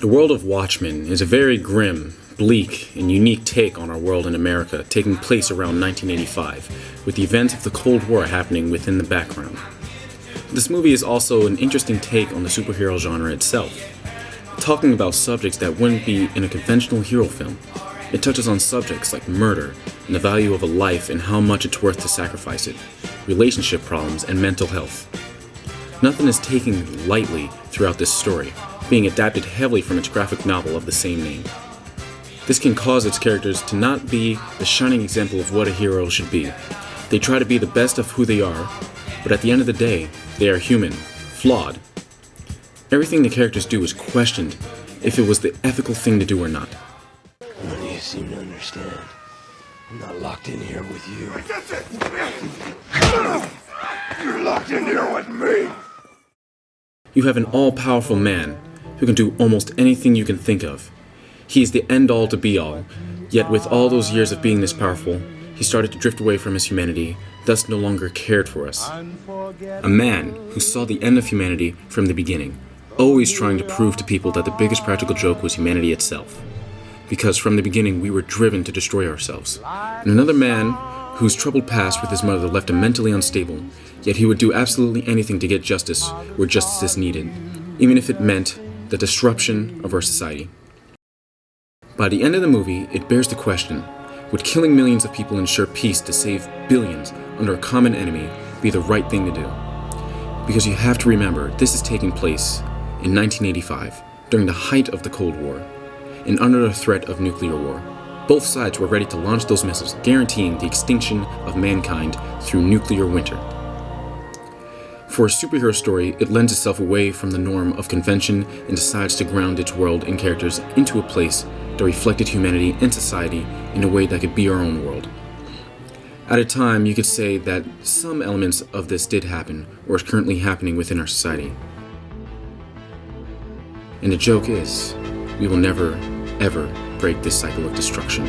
The world of Watchmen is a very grim, bleak, and unique take on our world in America, taking place around 1985, with the events of the Cold War happening within the background. This movie is also an interesting take on the superhero genre itself, talking about subjects that wouldn't be in a conventional hero film. It touches on subjects like murder, and the value of a life and how much it's worth to sacrifice it, relationship problems, and mental health. Nothing is taken lightly throughout this story, being adapted heavily from its graphic novel of the same name. This can cause its characters to not be the shining example of what a hero should be. They try to be the best of who they are, but at the end of the day, they are human, flawed. Everything the characters do is questioned if it was the ethical thing to do or not. None of you seem to understand. I'm not locked in here with you. You're locked in here with me! You have an all-powerful man who can do almost anything you can think of. He is the end-all to be-all, yet with all those years of being this powerful, he started to drift away from his humanity, thus no longer cared for us. A man who saw the end of humanity from the beginning, always trying to prove to people that the biggest practical joke was humanity itself. Because from the beginning we were driven to destroy ourselves. And another man whose troubled past with his mother left him mentally unstable, yet he would do absolutely anything to get justice where justice is needed, even if it meant the disruption of our society. By the end of the movie, it bears the question, would killing millions of people ensure peace to save billions under a common enemy be the right thing to do? Because you have to remember, this is taking place in 1985, during the height of the Cold War, and under the threat of nuclear war. Both sides were ready to launch those missiles, guaranteeing the extinction of mankind through nuclear winter. For a superhero story, it lends itself away from the norm of convention and decides to ground its world and characters into a place that reflected humanity and society in a way that could be our own world. At a time, you could say that some elements of this did happen, or is currently happening within our society. And the joke is, we will never, ever break this cycle of destruction.